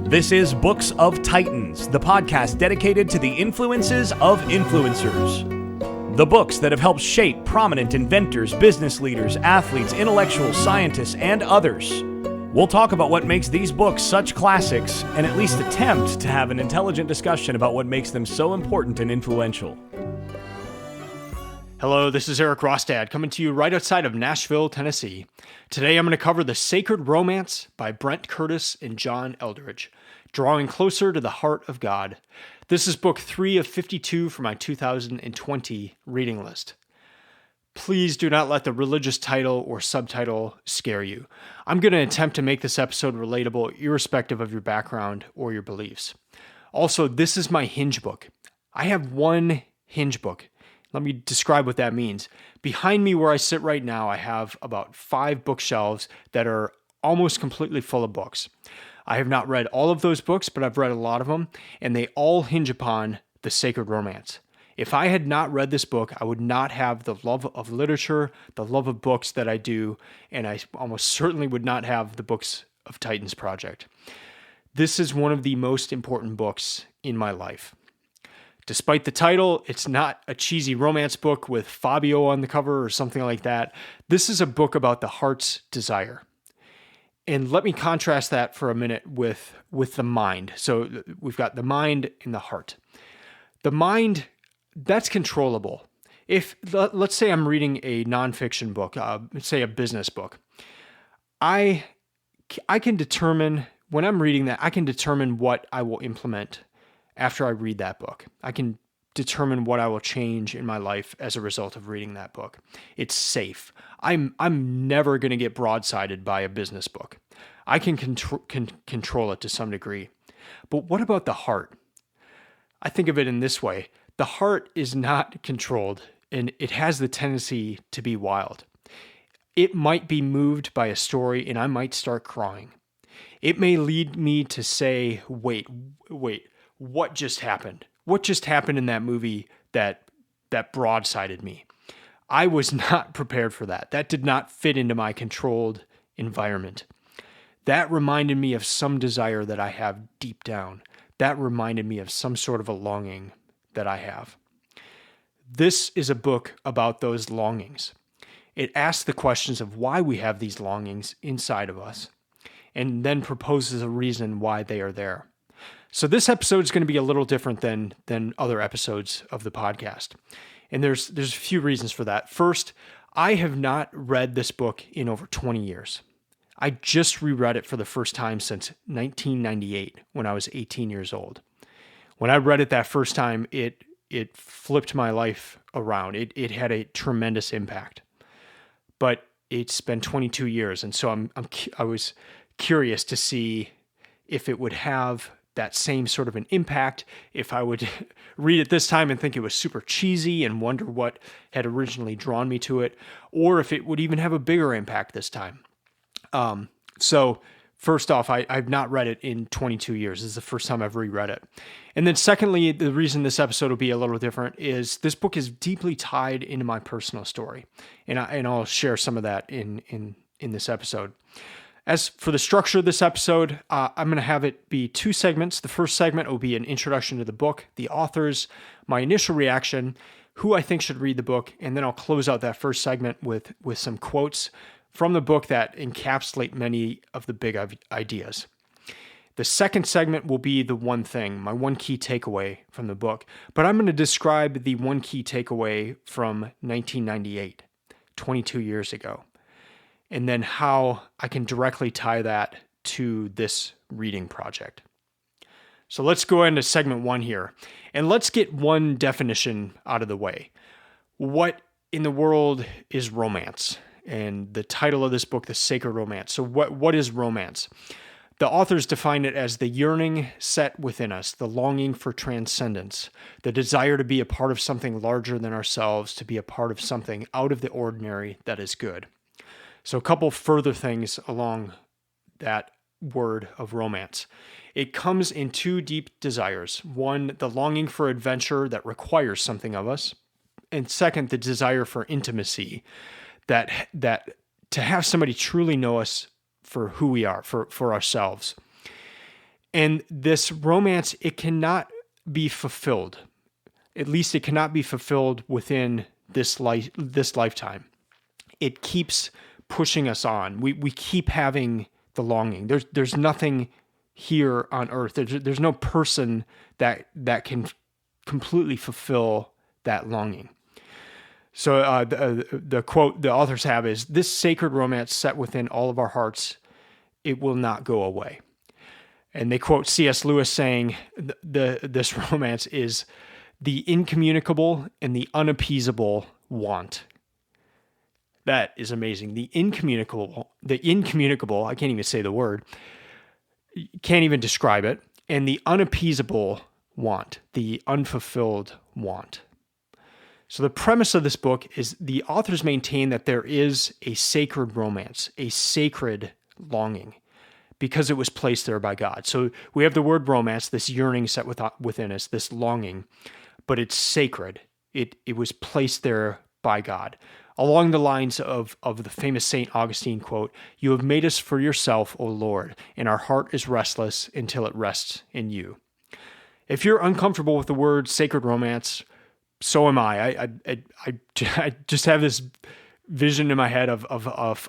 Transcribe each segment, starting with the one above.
This is Books of Titans, the podcast dedicated to the influences of influencers. The books that have helped shape prominent inventors, business leaders, athletes, intellectuals, scientists, and others. We'll talk about what makes these books such classics and at least attempt to have an intelligent discussion about what makes them so important and influential. Hello, this is Eric Rostad coming to you right outside of Nashville, Tennessee. Today I'm going to cover The Sacred Romance by Brent Curtis and John Eldredge, Drawing Closer to the Heart of God. This is book 3 of 52 for my 2020 reading list. Please do not let the religious title or subtitle scare you. I'm going to attempt to make this episode relatable irrespective of your background or your beliefs. Also, this is my hinge book. I have one hinge book. Let me describe what that means. Behind me where I sit right now, I have about 5 bookshelves that are almost completely full of books. I have not read all of those books, but I've read a lot of them, and they all hinge upon The Sacred Romance. If I had not read this book, I would not have the love of literature, the love of books that I do, and I almost certainly would not have the Books of Titans project. This is one of the most important books in my life. Despite the title, it's not a cheesy romance book with Fabio on the cover or something like that. This is a book about the heart's desire. And let me contrast that for a minute with the mind. So we've got the mind and the heart. The mind, that's controllable. If, let's say I'm reading a nonfiction book, say a business book, I can determine, when I'm reading that, I can determine what I will implement after I read that book. I can determine what I will change in my life as a result of reading that book. It's safe. I'm never going to get broadsided by a business book. I can control it to some degree. But what about the heart? I think of it in this way. The heart is not controlled, and it has the tendency to be wild. It might be moved by a story, and I might start crying. It may lead me to say, wait, what just happened? What just happened in that movie that broadsided me? I was not prepared for that. That did not fit into my controlled environment. That reminded me of some desire that I have deep down. That reminded me of some sort of a longing that I have. This is a book about those longings. It asks the questions of why we have these longings inside of us, and then proposes a reason why they are there. So this episode is going to be a little different than other episodes of the podcast. And there's a few reasons for that. First, I have not read this book in over 20 years. I just reread it for the first time since 1998 when I was 18 years old. When I read it that first time, it flipped my life around. It had a tremendous impact. But it's been 22 years, and so I was curious to see if it would have that same sort of an impact, if I would read it this time and think it was super cheesy and wonder what had originally drawn me to it, or if it would even have a bigger impact this time. So first off, I've not read it in 22 years. This is the first time I've reread it. And then secondly, the reason this episode will be a little different is this book is deeply tied into my personal story. And I'll share some of that in this episode. As for the structure of this episode, I'm going to have it be 2 segments. The first segment will be an introduction to the book, the authors, my initial reaction, who I think should read the book, and then I'll close out that first segment with some quotes from the book that encapsulate many of the big ideas. The second segment will be the one thing, my one key takeaway from the book, but I'm going to describe the one key takeaway from 1998, 22 years ago, and then how I can directly tie that to this reading project. So let's go into segment 1 here, and let's get one definition out of the way. What in the world is romance? And the title of this book, The Sacred Romance. So what is romance? The authors define it as the yearning set within us, the longing for transcendence, the desire to be a part of something larger than ourselves, to be a part of something out of the ordinary that is good. So a couple further things along that word of romance. It comes in 2 deep desires. One, the longing for adventure that requires something of us. And second, the desire for intimacy, that to have somebody truly know us for who we are, for ourselves. And this romance, it cannot be fulfilled. At least it cannot be fulfilled within this lifetime. It keeps pushing us on. We keep having the longing. There's nothing here on earth. There's no person that can completely fulfill that longing. So the quote the authors have is, "This sacred romance set within all of our hearts, it will not go away." And they quote C.S. Lewis saying, this romance is the incommunicable and the unappeasable want. That is amazing. The incommunicable, I can't even say the word, can't even describe it, and the unappeasable want, the unfulfilled want. So the premise of this book is the authors maintain that there is a sacred romance, a sacred longing, because it was placed there by God. So we have the word romance, this yearning set within us, this longing, but it's sacred. It was placed there by God. Along the lines of the famous St. Augustine quote, "You have made us for yourself, O Lord, and our heart is restless until it rests in you." If you're uncomfortable with the word sacred romance, so am I. I just have this vision in my head of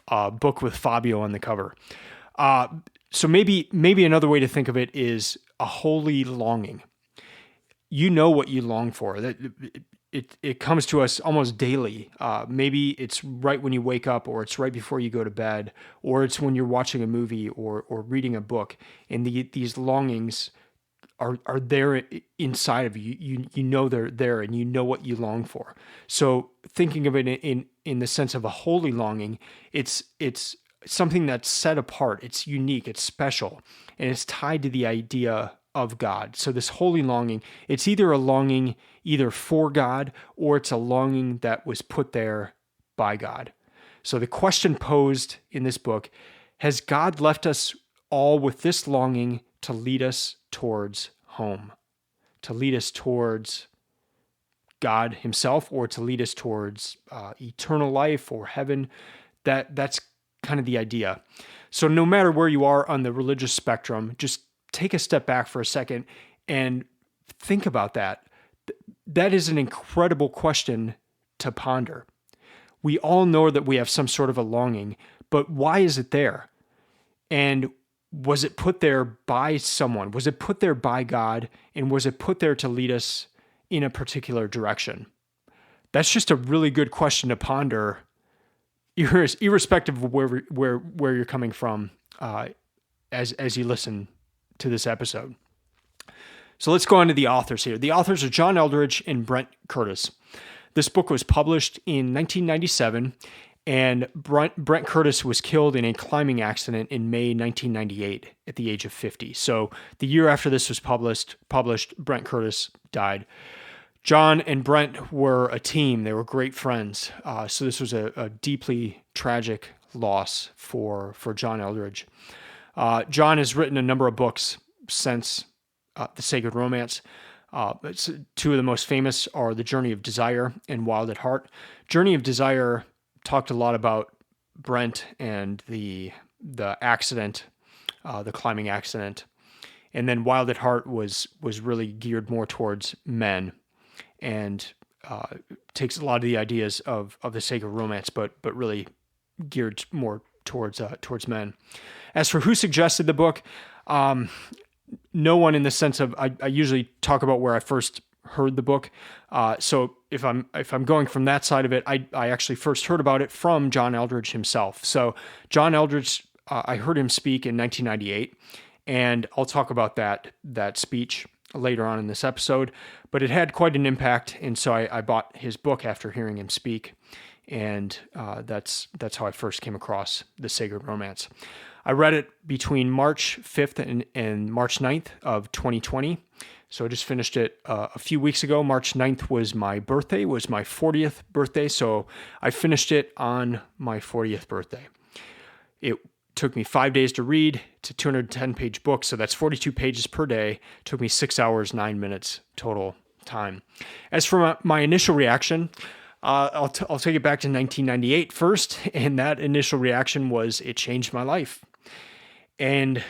a book with Fabio on the cover. So maybe another way to think of it is a holy longing. You know what you long for. That it comes to us almost daily. Maybe it's right when you wake up, or it's right before you go to bed, or it's when you're watching a movie or reading a book, and these longings are there inside of you. You know they're there, and you know what you long for. So thinking of it in the sense of a holy longing, it's something that's set apart. It's unique. It's special, and it's tied to the idea of God. So this holy longing, it's either a longing either for God, or it's a longing that was put there by God. So the question posed in this book, has God left us all with this longing to lead us towards home, to lead us towards God himself, or to lead us towards eternal life or heaven? That's kind of the idea. So no matter where you are on the religious spectrum, just take a step back for a second and think about that. That is an incredible question to ponder. We all know that we have some sort of a longing, but why is it there? And was it put there by someone? Was it put there by God? And was it put there to lead us in a particular direction? That's just a really good question to ponder, irrespective of where you're coming from as you listen to this episode. So let's go on to the authors here. The authors are John Eldredge and Brent Curtis. This book was published in 1997, and Brent Curtis was killed in a climbing accident in May 1998 at the age of 50. So the year after this was published, Brent Curtis died. John and Brent were a team. They were great friends. So this was a deeply tragic loss for John Eldredge. John has written a number of books since The Sacred Romance. Two of the most famous are The Journey of Desire and Wild at Heart. Journey of Desire talked a lot about Brent and the accident, the climbing accident. And then Wild at Heart was really geared more towards men, and takes a lot of the ideas of the Sacred Romance, but really geared more towards men. As for who suggested the book, no one, in the sense of I usually talk about where I first heard the book. So if I'm going from that side of it, I actually first heard about it from John Eldredge himself. So John Eldredge, I heard him speak in 1998, and I'll talk about that speech later on in this episode. But it had quite an impact, and so I bought his book after hearing him speak, and that's how I first came across The Sacred Romance. I read it between March 5th and March 9th of 2020. So I just finished it a few weeks ago. March 9th was my birthday, was my 40th birthday. So I finished it on my 40th birthday. It took me 5 days to read. It's a 210-page book, so that's 42 pages per day. It took me 6 hours, 9 minutes total time. As for my initial reaction, I'll take it back to 1998 first, and that initial reaction was it changed my life. And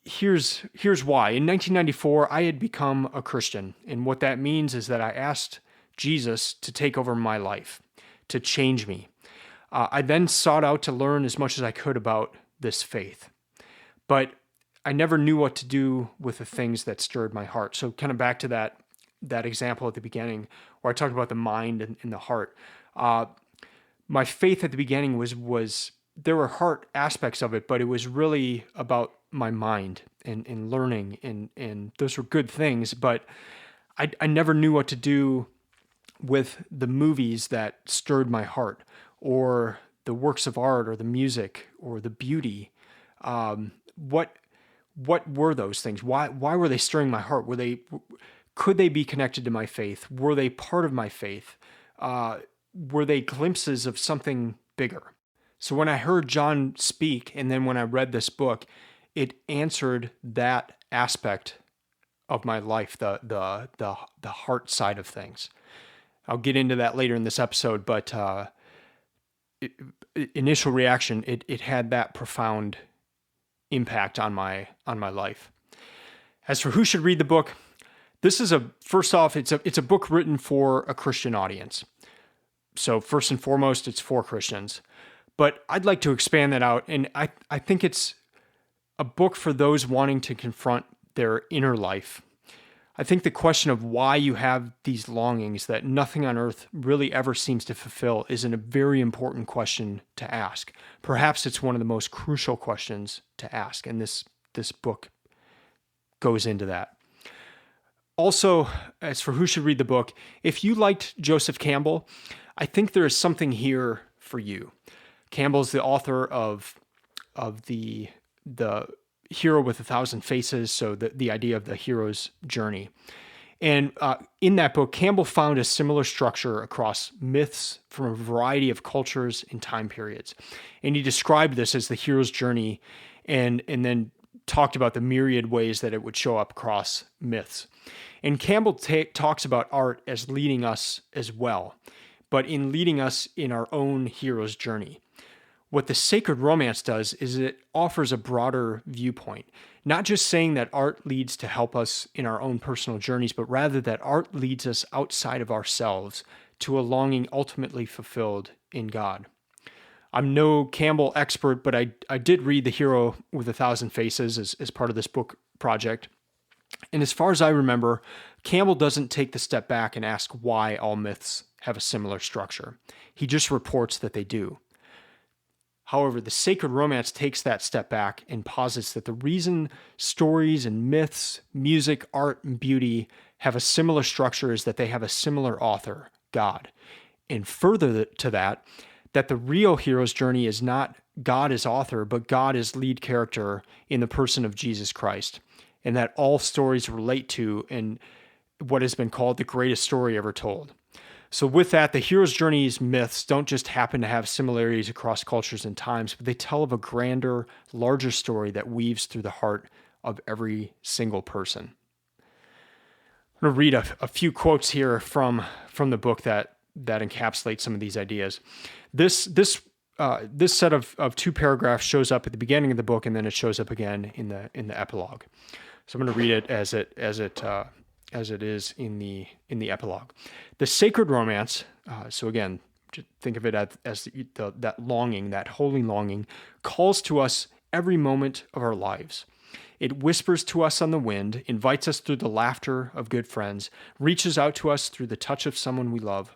here's why. In 1994, I had become a Christian. And what that means is that I asked Jesus to take over my life, to change me. I then sought out to learn as much as I could about this faith. But I never knew what to do with the things that stirred my heart. So kind of back to that example at the beginning where I talked about the mind and the heart. My faith at the beginning was there were heart aspects of it, but it was really about my mind and learning, and those were good things, but I never knew what to do with the movies that stirred my heart, or the works of art, or the music, or the beauty. What were those things? Why were they stirring my heart? Could they be connected to my faith? Were they part of my faith? Were they glimpses of something bigger? So when I heard John speak, and then when I read this book, it answered that aspect of my life, the heart side of things. I'll get into that later in this episode, but initial reaction, it had that profound impact on my life. As for who should read the book, this is first off, it's a book written for a Christian audience. So first and foremost, it's for Christians. But I'd like to expand that out, and I think it's a book for those wanting to confront their inner life. I think the question of why you have these longings that nothing on earth really ever seems to fulfill is a very important question to ask. Perhaps it's one of the most crucial questions to ask, and this book goes into that. Also, as for who should read the book, if you liked Joseph Campbell, I think there is something here for you. Campbell's the author of the Hero with 1,000 Faces, so the idea of the hero's journey. And in that book, Campbell found a similar structure across myths from a variety of cultures and time periods. And he described this as the hero's journey, and then talked about the myriad ways that it would show up across myths. And Campbell talks about art as leading us as well, but in leading us in our own hero's journey. What the sacred romance does is it offers a broader viewpoint, not just saying that art leads to help us in our own personal journeys, but rather that art leads us outside of ourselves to a longing ultimately fulfilled in God. I'm no Campbell expert, but I did read The Hero with 1,000 Faces as part of this book project. And as far as I remember, Campbell doesn't take the step back and ask why all myths have a similar structure. He just reports that they do. However, the sacred romance takes that step back and posits that the reason stories and myths, music, art, and beauty have a similar structure is that they have a similar author, God. And further to that the real hero's journey is not God as author, but God as lead character in the person of Jesus Christ. And that all stories relate to and what has been called the greatest story ever told. So with that, the hero's journey's myths don't just happen to have similarities across cultures and times, but they tell of a grander, larger story that weaves through the heart of every single person. I'm going to read a few quotes here from the book that encapsulate some of these ideas. This set of two paragraphs shows up at the beginning of the book, and then it shows up again in the epilogue. So I'm going to read it as it is in the epilogue. The sacred romance, so again, think of it as that longing, that holy longing, calls to us every moment of our lives. It whispers to us on the wind, invites us through the laughter of good friends, reaches out to us through the touch of someone we love.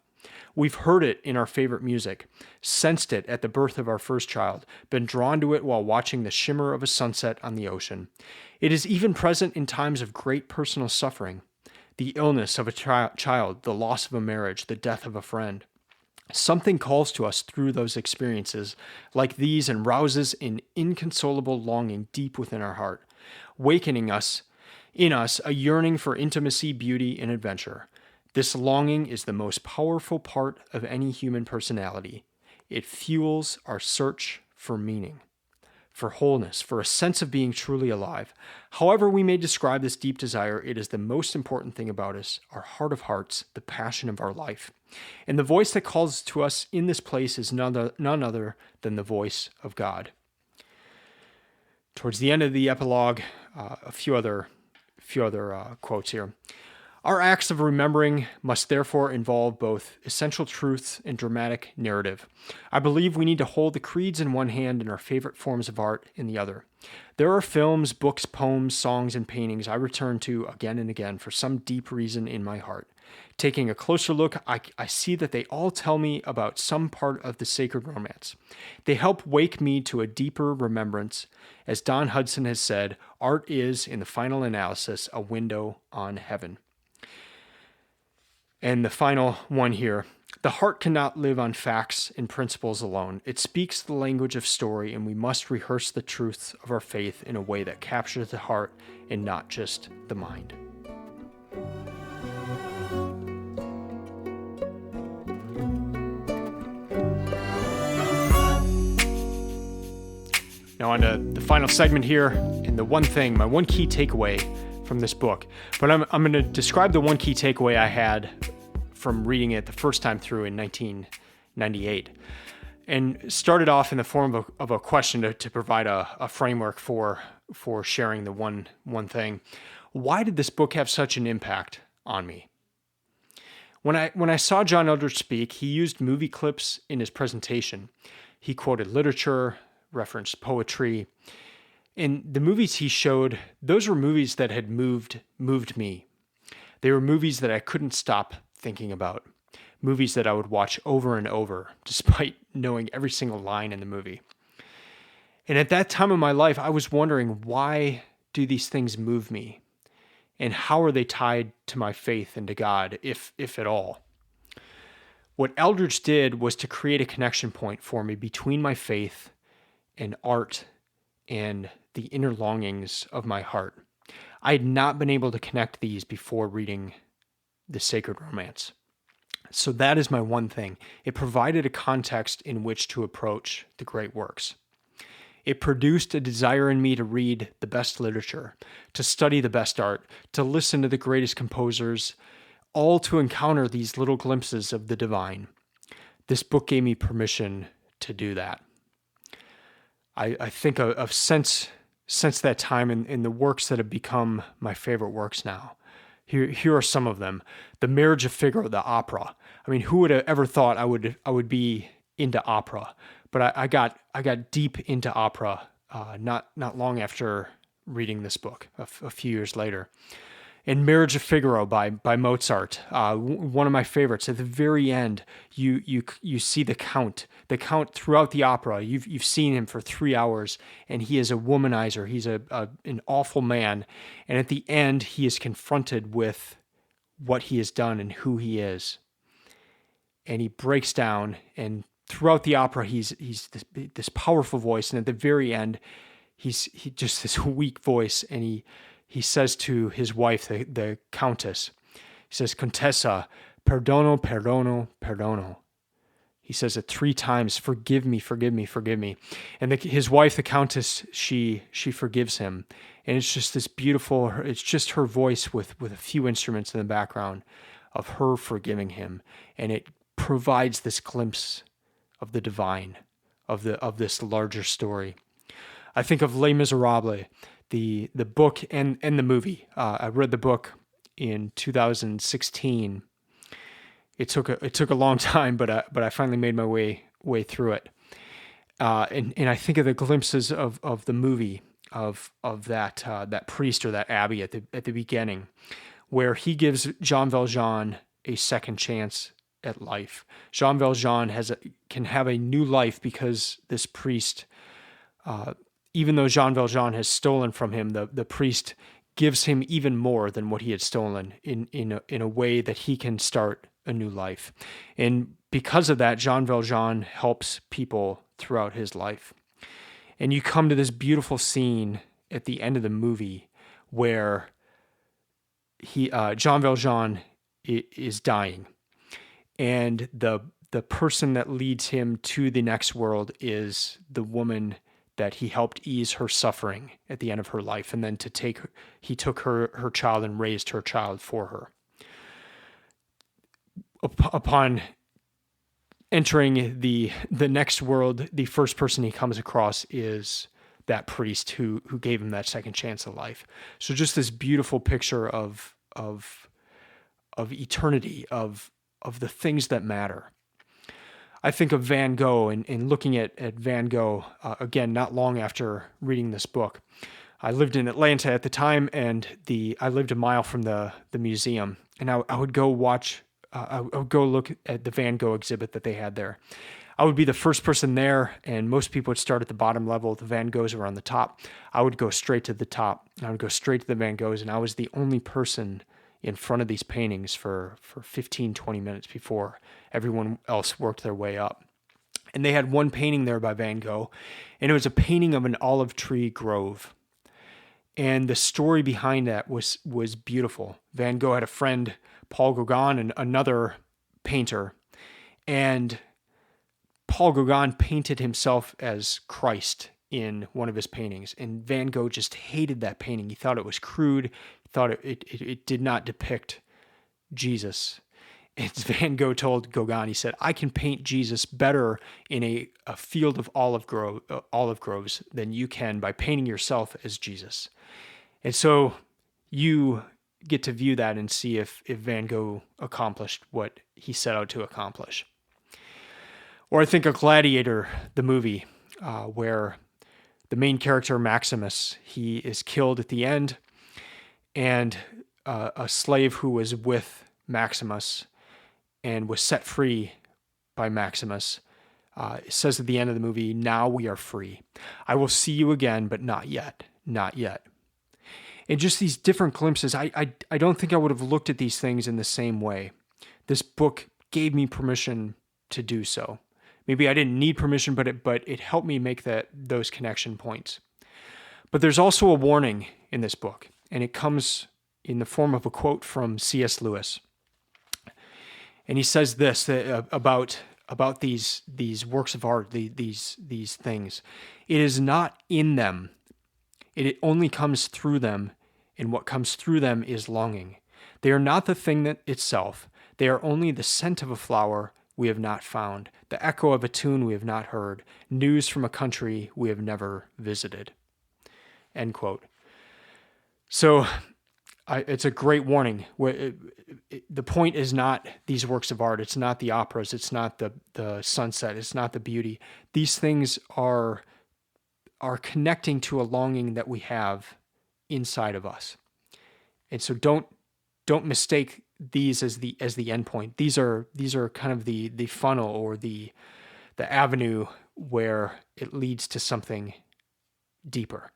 We've heard it in our favorite music, sensed it at the birth of our first child, been drawn to it while watching the shimmer of a sunset on the ocean. It is even present in times of great personal suffering. The illness of a child, the loss of a marriage, the death of a friend. Something calls to us through those experiences like these and rouses an inconsolable longing deep within our heart, wakening in us a yearning for intimacy, beauty, and adventure. This longing is the most powerful part of any human personality. It fuels our search for meaning, for wholeness, for a sense of being truly alive. However we may describe this deep desire, it is the most important thing about us, our heart of hearts, the passion of our life. And the voice that calls to us in this place is none other than the voice of God. Towards the end of the epilogue, a few other quotes here. Our acts of remembering must therefore involve both essential truths and dramatic narrative. I believe we need to hold the creeds in one hand and our favorite forms of art in the other. There are films, books, poems, songs, and paintings I return to again and again for some deep reason in my heart. Taking a closer look, I see that they all tell me about some part of the sacred romance. They help wake me to a deeper remembrance. As Don Hudson has said, art is, in the final analysis, a window on heaven. And the final one here. The heart cannot live on facts and principles alone. It speaks the language of story, and we must rehearse the truths of our faith in a way that captures the heart and not just the mind. Now on to the final segment here, and the one thing, my one key takeaway from this book. But I'm going to describe the one key takeaway I had from reading it the first time through in 1998, and started off in the form of a question to provide a framework for sharing the one thing. Why did this book have such an impact on me? When I saw John Eldredge speak, he used movie clips in his presentation. He quoted literature, referenced poetry. And the movies he showed, those were movies that had moved me. They were movies that I couldn't stop thinking about. Movies that I would watch over and over, despite knowing every single line in the movie. And at that time of my life, I was wondering, why do these things move me? And how are they tied to my faith and to God, if at all? What Eldredge did was to create a connection point for me between my faith and art and the inner longings of my heart. I had not been able to connect these before reading the sacred romance. So that is my one thing. It provided a context in which to approach the great works. It produced a desire in me to read the best literature, to study the best art, to listen to the greatest composers, all to encounter these little glimpses of the divine. This book gave me permission to do that. I think of since that time in the works that have become my favorite works now. Here are some of them. The Marriage of Figaro, the opera. I mean, who would have ever thought I would be into opera? But I got deep into opera not long after reading this book, a few years later. And Marriage of Figaro by Mozart, one of my favorites. At the very end, you see the Count throughout the opera. You've seen him for 3 hours, and he is a womanizer. He's an awful man, and at the end, he is confronted with what he has done and who he is, and he breaks down. And throughout the opera, he's this powerful voice, and at the very end, he's just this weak voice, and he says to his wife, the Countess, he says, "Contessa, perdono, perdono, perdono." He says it 3 times, "Forgive me, forgive me, forgive me." And his wife, the Countess, she forgives him. And it's just this beautiful, it's just her voice with a few instruments in the background of her forgiving him. And it provides this glimpse of the divine, of this larger story. I think of Les Miserables, the book and the movie. I read the book in 2016. It took a long time, but I finally made my way through it. And I think of the glimpses of the movie of that priest or that abbey at the beginning, where he gives Jean Valjean a second chance at life. Jean Valjean can have a new life because this priest, even though Jean Valjean has stolen from him, the priest gives him even more than what he had stolen in a way that he can start a new life. And because of that, Jean Valjean helps people throughout his life. And you come to this beautiful scene at the end of the movie where Jean Valjean is dying, and the person that leads him to the next world is the woman that he helped ease her suffering at the end of her life, and then he took her child and raised her child for her. Upon entering the next world, the first person he comes across is that priest who gave him that second chance at life. So just this beautiful picture of eternity, of the things that matter. I think of Van Gogh and looking at Van Gogh, again, not long after reading this book. I lived in Atlanta at the time, and I lived a mile from the museum, and I would go I would go look at the Van Gogh exhibit that they had there. I would be the first person there, and most people would start at the bottom level. The Van Goghs were on the top. I would go straight to the top. I would go straight to the Van Goghs, and I was the only person in front of these paintings for 15, 20 minutes before everyone else worked their way up. And they had one painting there by Van Gogh, and it was a painting of an olive tree grove. And the story behind that was beautiful. Van Gogh had a friend, Paul Gauguin, and another painter, and Paul Gauguin painted himself as Christ in one of his paintings, and Van Gogh just hated that painting. He thought it was crude. He thought it did not depict Jesus. And Van Gogh told Gauguin, he said, "I can paint Jesus better in a field of olive groves than you can by painting yourself as Jesus." And so you get to view that and see if Van Gogh accomplished what he set out to accomplish. Or I think of Gladiator, the movie, where the main character, Maximus, he is killed at the end, and a slave who was with Maximus and was set free by Maximus says at the end of the movie, "Now we are free. I will see you again, but not yet, not yet." And just these different glimpses, I don't think I would have looked at these things in the same way. This book gave me permission to do so. Maybe I didn't need permission, but it helped me make those connection points. But there's also a warning in this book, and it comes in the form of a quote from C.S. Lewis. And he says this about these works of art, these things. It is not in them. It only comes through them, and what comes through them is longing. They are not the thing that itself. They are only the scent of a flower we have not found, the echo of a tune we have not heard, news from a country we have never visited. End quote. So it's a great warning. The point is not these works of art. It's not the operas. It's not the sunset. It's not the beauty. These things are connecting to a longing that we have inside of us. And so don't mistake these as the end point. These are kind of the funnel or the avenue where it leads to something deeper.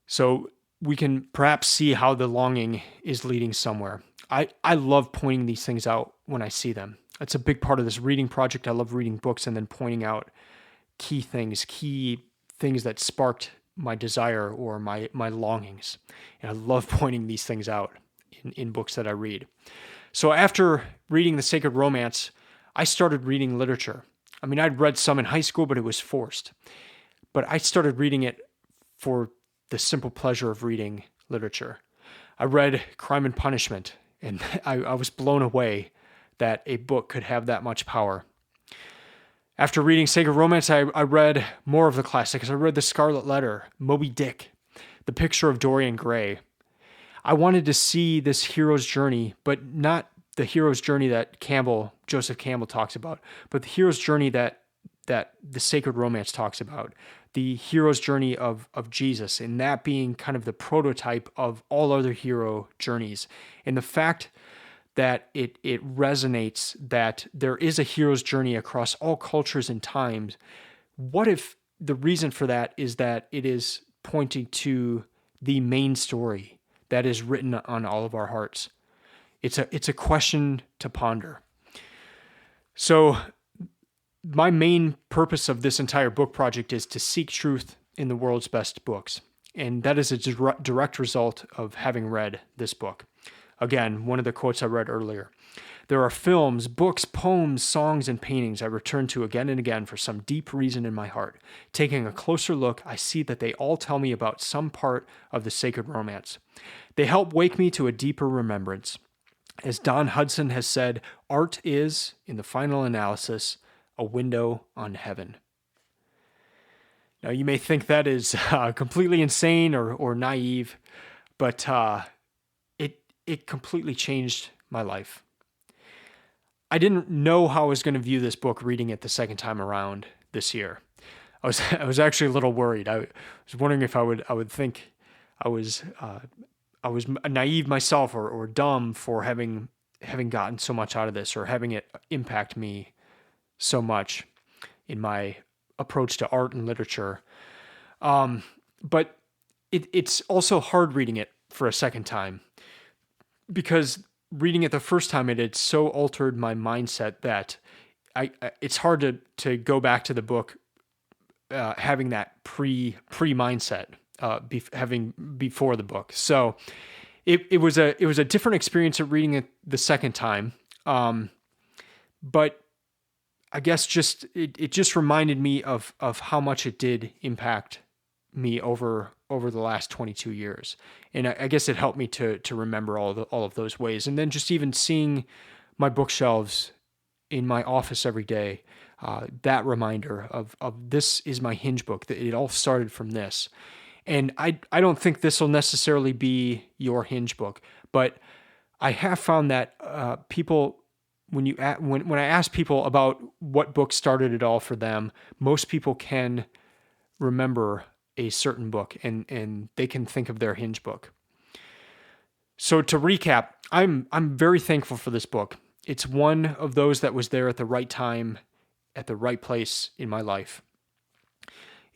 So we can perhaps see how the longing is leading somewhere. I love pointing these things out when I see them. It's a big part of this reading project. I love reading books and then pointing out key things that sparked my desire or my longings. And I love pointing these things out in books that I read. So after reading The Sacred Romance, I started reading literature. I mean, I'd read some in high school, but it was forced. But I started reading it for the simple pleasure of reading literature. I read Crime and Punishment, and I was blown away that a book could have that much power. After reading Sacred Romance, I read more of the classics. I read The Scarlet Letter, Moby Dick, The Picture of Dorian Gray. I wanted to see this hero's journey, but not the hero's journey that Joseph Campbell talks about, but the hero's journey that the Sacred Romance talks about, the hero's journey of Jesus, and that being kind of the prototype of all other hero journeys. And the fact that it resonates that there is a hero's journey across all cultures and times. What if the reason for that is that it is pointing to the main story that is written on all of our hearts? It's a question to ponder. So my main purpose of this entire book project is to seek truth in the world's best books. And that is a direct result of having read this book. Again, one of the quotes I read earlier. There are films, books, poems, songs, and paintings I return to again and again for some deep reason in my heart. Taking a closer look, I see that they all tell me about some part of the Sacred Romance. They help wake me to a deeper remembrance. As Don Hudson has said, art is, in the final analysis, a window on heaven. Now, you may think that is completely insane or naive, but it completely changed my life. I didn't know how I was going to view this book reading it the second time around this year. I was actually a little worried. I was wondering if I would think I was naive myself or dumb for having gotten so much out of this or having it impact me so much in my approach to art and literature. But it's also hard reading it for a second time, because reading it the first time, it had so altered my mindset that it's hard to go back to the book having that pre mindset having before the book. So it was a different experience of reading it the second time. But I guess it just reminded me of how much it did impact me over the last 22 years. And I guess it helped me to remember all of those ways. And then just even seeing my bookshelves in my office every day, that reminder of this is my hinge book, that it all started from this. And I don't think this will necessarily be your hinge book, but I have found that people, when I ask people about what book started it all for them, most people can remember a certain book and they can think of their hinge book. So to recap, I'm very thankful for this book. It's one of those that was there at the right time, at the right place in my life.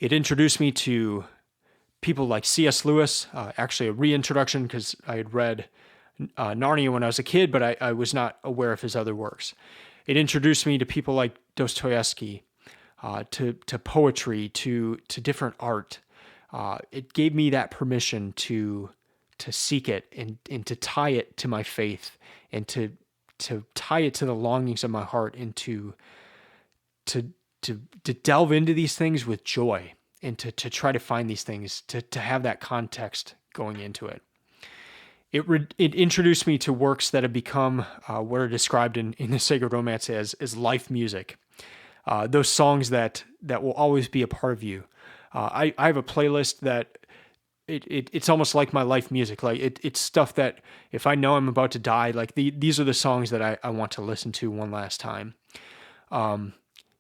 It introduced me to people like C.S. Lewis, actually a reintroduction because I had read Narnia when I was a kid, but I was not aware of his other works. It introduced me to people like Dostoevsky, to poetry, to different art. It gave me that permission to seek it and to tie it to my faith and to tie it to the longings of my heart and to delve into these things with joy and to try to find these things, to have that context going into it. It introduced me to works that have become what are described in the sacred romance as life music. Those songs that will always be a part of you. I have a playlist that it's almost like my life music. Like it's stuff that if I know I'm about to die, like these are the songs that I want to listen to one last time.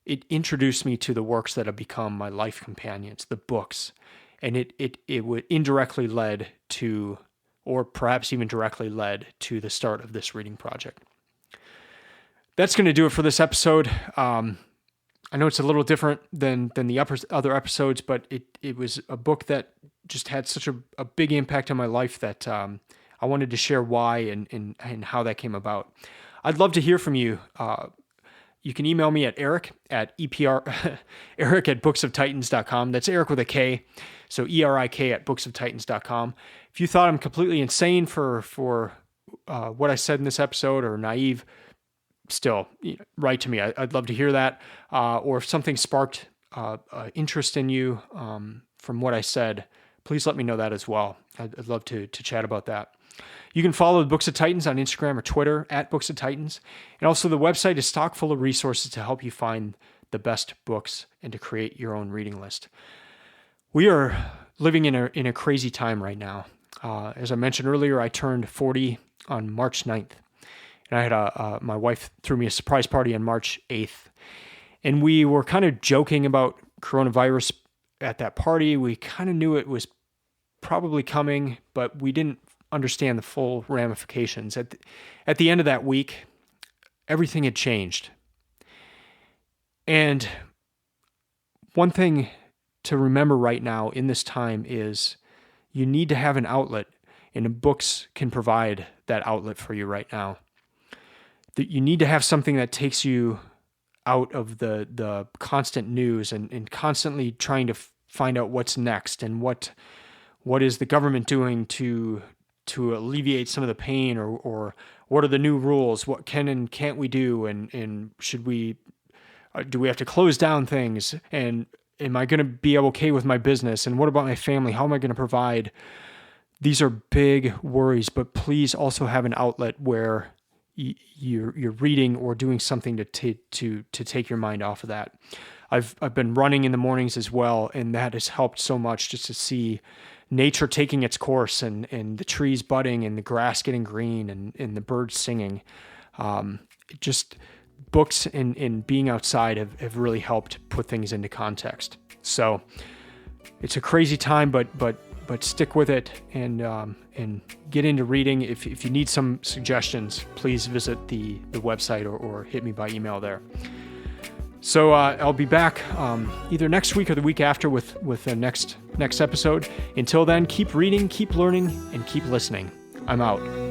It introduced me to the works that have become my life companions, the books, and it would indirectly led to, or perhaps even directly led to, the start of this reading project. That's going to do it for this episode. I know it's a little different than the other episodes, but it was a book that just had such a big impact on my life that I wanted to share why and how that came about. I'd love to hear from you. You can email me at Eric at booksofTitans.com. That's Eric with a K. So ERIK at booksofTitans.com. If you thought I'm completely insane for what I said in this episode or naive, still write to me. I'd love to hear that. Or if something sparked interest in you from what I said, please let me know that as well. I'd love to chat about that. You can follow the Books of Titans on Instagram or Twitter at Books of Titans. And also the website is stock full of resources to help you find the best books and to create your own reading list. We are living in a crazy time right now. As I mentioned earlier, I turned 40 on March 9th. And I had my wife threw me a surprise party on March 8th. And we were kind of joking about coronavirus at that party. We kind of knew it was probably coming, but we didn't understand the full ramifications. At the end of that week, everything had changed. And one thing to remember right now in this time is you need to have an outlet, and books can provide that outlet for you right now. That you need to have something that takes you out of the constant news and constantly trying to find out what's next and what is the government doing to alleviate some of the pain, or what are the new rules, what can and can't we do, and should we do we have to close down things, and am I going to be okay with my business, and what about my family, how am I going to provide? These are big worries, but please also have an outlet where you're reading or doing something to take your mind off of that. I've been running in the mornings as well, and that has helped so much, just to see nature taking its course, and the trees budding and the grass getting green and the birds singing. Just books and being outside have really helped put things into context. So it's a crazy time, but stick with it and get into reading. If you need some suggestions, please visit the website or hit me by email there. So I'll be back either next week or the week after with the next episode. Until then, keep reading, keep learning, and keep listening. I'm out.